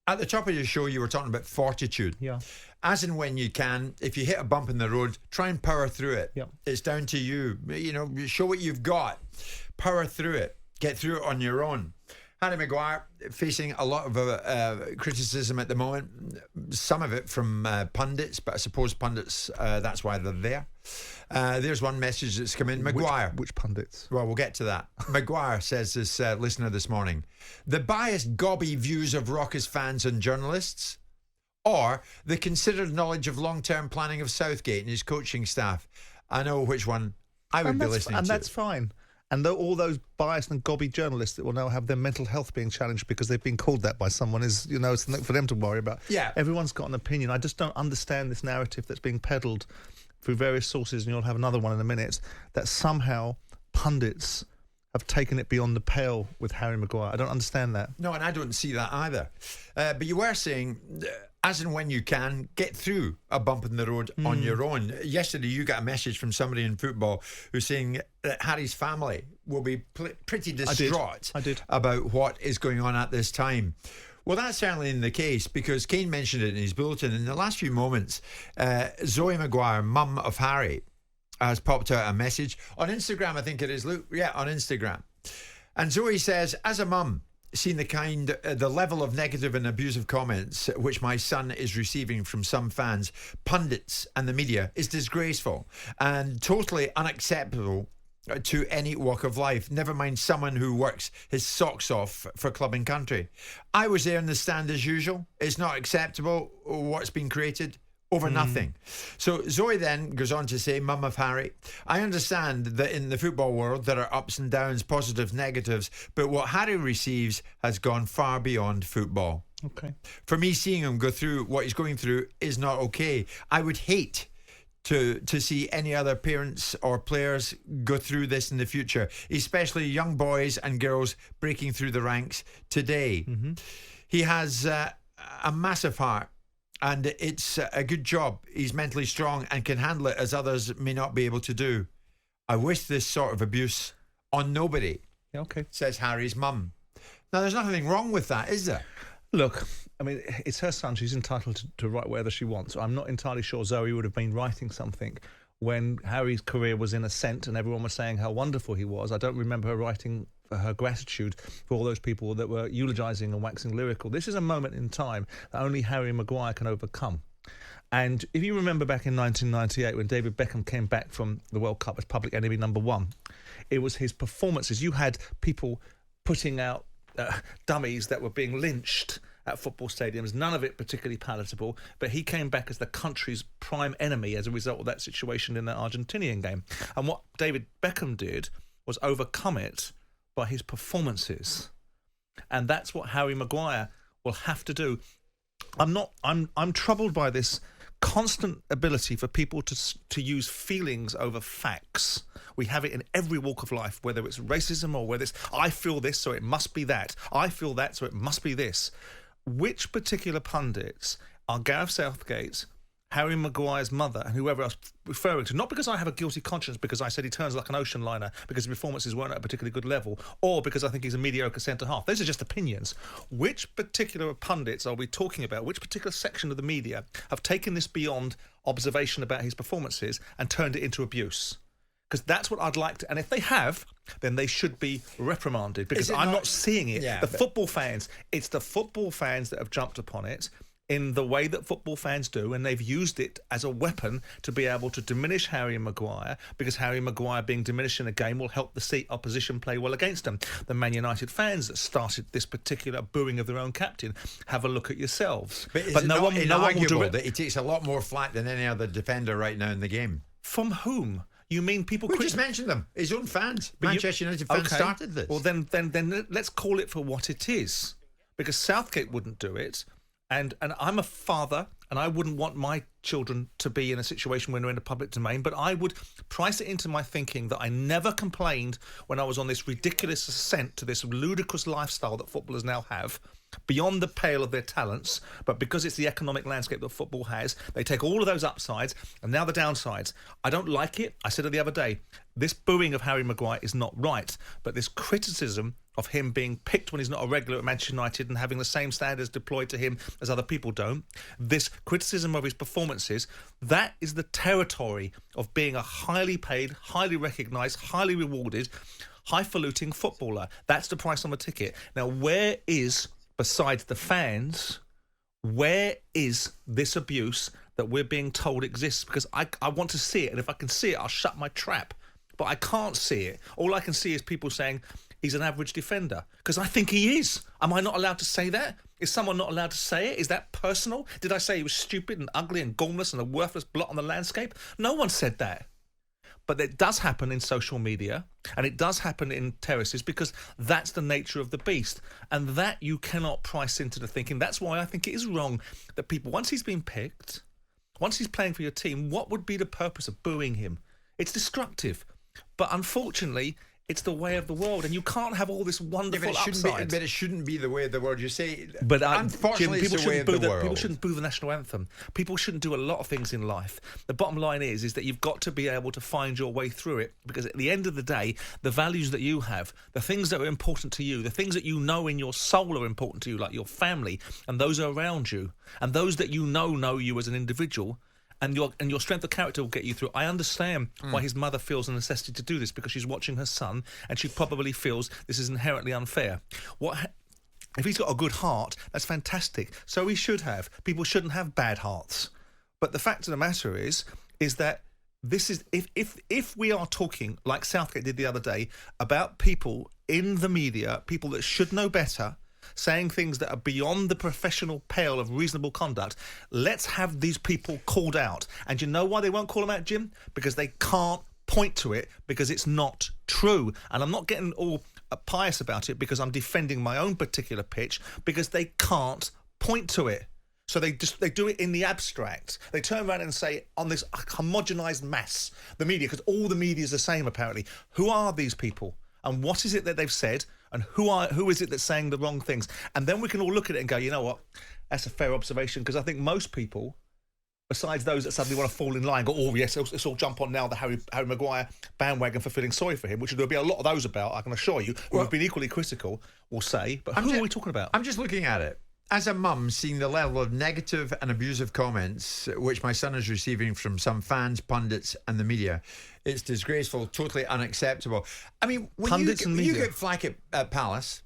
At the top of your show, you were talking about fortitude. Yeah. As and when you can, if you hit a bump in the road, try and power through it. Yeah. It's down to you. You know, show what you've got. Power through it. Get through it on your own. Harry Maguire facing a lot of criticism at the moment. Some of it from pundits, but I suppose pundits, that's why they're there. There's one message that's come in. Maguire. Which pundits? Well, we'll get to that. Maguire says, this listener this morning, the biased, gobby views of raucous fans and journalists, or the considered knowledge of long-term planning of Southgate and his coaching staff. I know which one I would be listening to. And that's fine. And all those biased and gobby journalists that will now have their mental health being challenged because they've been called that by someone is, you know, something for them to worry about. Yeah. Everyone's got an opinion. I just don't understand this narrative that's being peddled through various sources, and you'll have another one in a minute, that somehow pundits have taken it beyond the pale with Harry Maguire. I don't understand that. No, and I don't see that either. But you were saying, as and when you can, get through a bump in the road on your own. Yesterday, you got a message from somebody in football who's saying that Harry's family will be pretty distraught I did. about what is going on at this time. Well, that's certainly in the case, because Kane mentioned it in his bulletin. In the last few moments, Zoe Maguire, mum of Harry, has popped out a message on Instagram, I think it is, Luke. Yeah, on Instagram. And Zoe says, as a mum, seen the level of negative and abusive comments which my son is receiving from some fans, pundits and the media is disgraceful and totally unacceptable to any walk of life, never mind someone who works his socks off for club and country. I was there in the stand as usual. It's not acceptable what's been created over nothing. So Zoe then goes on to say, mum of Harry, I understand that in the football world there are ups and downs, positives, negatives, but what Harry receives has gone far beyond football. Okay. For me, seeing him go through what he's going through is not okay. I would hate to see any other parents or players go through this in the future, especially young boys and girls breaking through the ranks today. He has a massive heart, and it's a good job. He's mentally strong and can handle it as others may not be able to do. I wish this sort of abuse on nobody, says Harry's mum. Now, there's nothing wrong with that, is there? Look, I mean, it's her son. She's entitled to write whatever she wants. I'm not entirely sure Zoe would have been writing something when Harry's career was in ascent and everyone was saying how wonderful he was. I don't remember her writing for her gratitude for all those people that were eulogising and waxing lyrical. This is a moment in time that only Harry Maguire can overcome. And if you remember back in 1998 when David Beckham came back from the World Cup as public enemy number one, it was his performances. You had people putting out dummies that were being lynched at football stadiums, none of it particularly palatable, but he came back as the country's prime enemy as a result of that situation in the Argentinian game. And what David Beckham did was overcome it by his performances. And that's what Harry Maguire will have to do. I'm troubled by this constant ability for people to use feelings over facts. We have it in every walk of life, whether it's racism or whether it's I feel this, so it must be that. I feel that, so it must be this. Which particular pundits are Gareth Southgate's, Harry Maguire's mother, and whoever else referring to? Not because I have a guilty conscience because I said he turns like an ocean liner because his performances weren't at a particularly good level, or because I think he's a mediocre centre-half. Those are just opinions. Which particular pundits are we talking about? Which particular section of the media have taken this beyond observation about his performances and turned it into abuse? Because that's what I'd like to... And if they have, then they should be reprimanded, because I'm not seeing it. Yeah, football fans, it's the football fans that have jumped upon it in the way that football fans do, and they've used it as a weapon to be able to diminish Harry Maguire, because Harry Maguire being diminished in a game will help the opposition play well against them. The Man United fans that started this particular booing of their own captain, have a look at yourselves. But no one will do it. That he takes a lot more flack than any other defender right now in the game. From whom? You mean people... We just mentioned them. His own fans. Manchester United fans started this. Well, then let's call it for what it is. Because Southgate wouldn't do it. And I'm a father, and I wouldn't want my children to be in a situation when they're in the public domain, but I would price it into my thinking that I never complained when I was on this ridiculous ascent to this ludicrous lifestyle that footballers now have, beyond the pale of their talents, but because it's the economic landscape that football has, they take all of those upsides and now the downsides. I don't like it. I said it the other day. This booing of Harry Maguire is not right, but this criticism of him being picked when he's not a regular at Manchester United and having the same standards deployed to him as other people don't, this criticism of his performances, that is the territory of being a highly paid, highly recognised, highly rewarded, highfalutin footballer. That's the price on the ticket. Now, where is, besides the fans, where is this abuse that we're being told exists? Because I want to see it, and if I can see it, I'll shut my trap. But I can't see it. All I can see is people saying he's an average defender, because I think he is. Am I not allowed to say that? Is someone not allowed to say it? Is that personal? Did I say he was stupid and ugly and gormless and a worthless blot on the landscape? No one said that. But it does happen in social media, and it does happen in terraces, because that's the nature of the beast. And that you cannot price into the thinking. That's why I think it is wrong that people, once he's been picked, once he's playing for your team, what would be the purpose of booing him? It's destructive. But unfortunately, it's the way of the world, and you can't have all this wonderful upside. But it shouldn't be the way of the world. You say, but unfortunately, Jim, it's the way of the world. People shouldn't boo the national anthem. People shouldn't do a lot of things in life. The bottom line is that you've got to be able to find your way through it, because at the end of the day, the values that you have, the things that are important to you, the things that you know in your soul are important to you, like your family and those around you, and those that you know you as an individual. And your strength of character will get you through. I understand why his mother feels the necessity to do this, because she's watching her son and she probably feels this is inherently unfair. If he's got a good heart, that's fantastic. So he should have. People shouldn't have bad hearts. But the fact of the matter is that this is if we are talking, like Southgate did the other day, about people in the media, people that should know better, saying things that are beyond the professional pale of reasonable conduct, let's have these people called out. And you know why they won't call them out, Jim? Because they can't point to it, because it's not true. And I'm not getting all pious about it because I'm defending my own particular pitch, because they can't point to it. So they do it in the abstract. They turn around and say, on this homogenised mass, the media, because all the media is the same apparently. Who are these people? And what is it that they've said? And who is it that's saying the wrong things? And then we can all look at it and go, you know what? That's a fair observation, because I think most people, besides those that suddenly want to fall in line, go, oh, yes, let's all jump on now the Harry Maguire bandwagon for feeling sorry for him, which there'll be a lot of those about, I can assure you, who have been equally critical, will say. But who are we talking about? I'm just looking at it. As a mum, seeing the level of negative and abusive comments which my son is receiving from some fans, pundits and the media, it's disgraceful, totally unacceptable. I mean, when you get flack at Palace,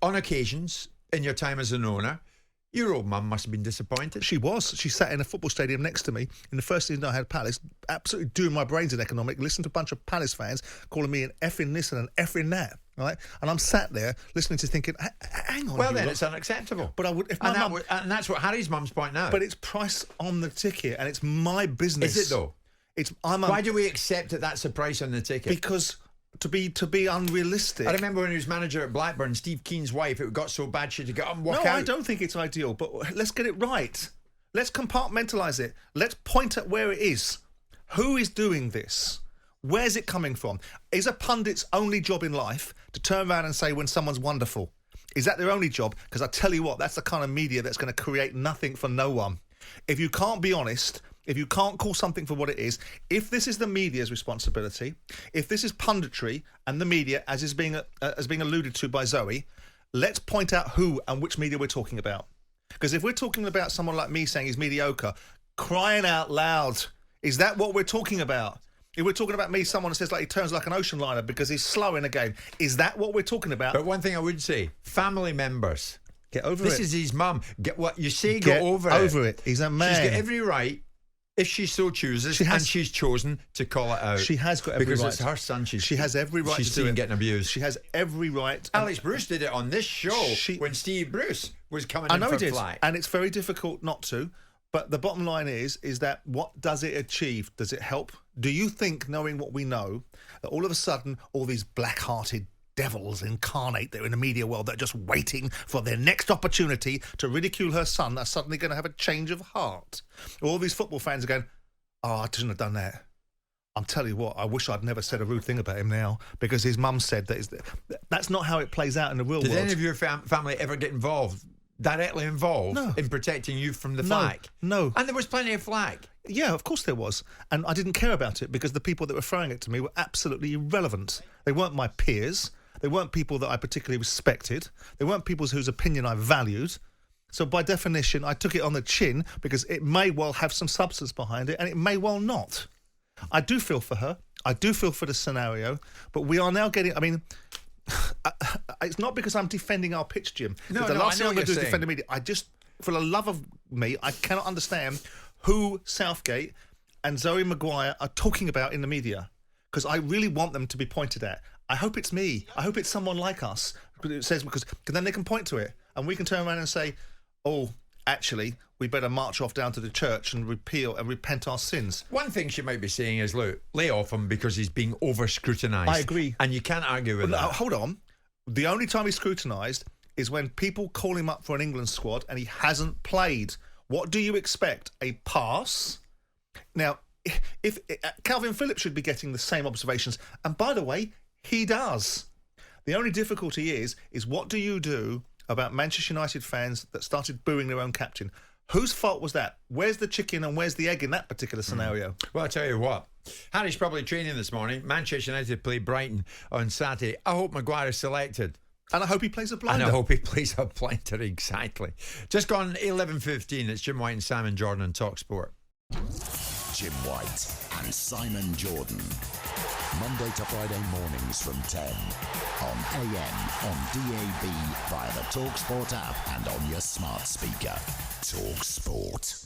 on occasions, in your time as an owner, your old mum must have been disappointed. She was. She sat in a football stadium next to me in the first season I had Palace, absolutely doing my brains in economic, listening to a bunch of Palace fans calling me an effing this and an effing that. Right, and I'm sat there listening to thinking, hang on. Well, then it's unacceptable. But I would, if my mum, and that's what Harry's mum's pointing out. But it's price on the ticket, and it's my business. Is it though? Why do we accept that that's the price on the ticket? Because to be unrealistic. I remember when he was manager at Blackburn, Steve Keane's wife, it got so bad she had to get up and walk out. No, I don't think it's ideal, but let's get it right. Let's compartmentalise it. Let's point at where it is. Who is doing this? Where's it coming from? Is a pundit's only job in life to turn around and say when someone's wonderful? Is that their only job? Because I tell you what, that's the kind of media that's going to create nothing for no one. If you can't be honest, if you can't call something for what it is, if this is the media's responsibility, if this is punditry and the media, as is being alluded to by Zoe, let's point out who and which media we're talking about. Because if we're talking about someone like me saying he's mediocre, crying out loud, is that what we're talking about? If we're talking about me, someone says like he turns like an ocean liner because he's slow in a game, is that what we're talking about? But one thing I would say, family members, get over it. This is his mum. Get what you say. Get over it. He's a man. She's got every right, if she so chooses, and she's chosen to call it out. She has got every right. Because it's her son. She has every right she's to do it. Getting abused. She has every right. Alex Bruce did it on this show when Steve Bruce was coming in for flack. And it's very difficult not to. But the bottom line is that what does it achieve? Does it help? Do you think, knowing what we know, that all of a sudden all these black-hearted devils incarnate there in the media world that are just waiting for their next opportunity to ridicule her son are suddenly going to have a change of heart? All these football fans are going, oh, I shouldn't have done that. I'm telling you what, I wish I'd never said a rude thing about him now, because his mum said that. That's not how it plays out in the real world. Did any of your family ever get directly involved in protecting you from the flack? No. And there was plenty of flack. Yeah, of course there was. And I didn't care about it because the people that were throwing it to me were absolutely irrelevant. They weren't my peers. They weren't people that I particularly respected. They weren't people whose opinion I valued. So by definition, I took it on the chin because it may well have some substance behind it and it may well not. I do feel for her. I do feel for the scenario. But we are now getting... I mean, it's not because I'm defending our pitch, Jim. No, the last thing I'm going to do is saying. defend the media. I just, for the love of me, I cannot understand who Southgate and Zoe Maguire are talking about in the media because I really want them to be pointed at. I hope it's me. I hope it's someone like us. It says because then they can point to it and we can turn around and say, oh, actually, we better march off down to the church and repeal and repent our sins. One thing she might be saying is, look, lay off him because he's being over-scrutinised. I agree. And you can't argue with that. No, hold on. The only time he's scrutinised is when people call him up for an England squad and he hasn't played. What do you expect? A pass? Now, if Calvin Phillips should be getting the same observations, and by the way, he does. The only difficulty is what do you do about Manchester United fans that started booing their own captain? Whose fault was that? Where's the chicken and where's the egg in that particular scenario? Well, I'll tell you what. Harry's probably training this morning. Manchester United play Brighton on Saturday. I hope Maguire is selected. And I hope he plays a blinder. And I hope he plays a blinder, exactly. Just gone 11:15. It's Jim White and Simon Jordan on talkSPORT. Jim White and Simon Jordan. Monday to Friday mornings from 10 on AM, on DAB, via the talkSPORT app and on your smart speaker. talkSPORT.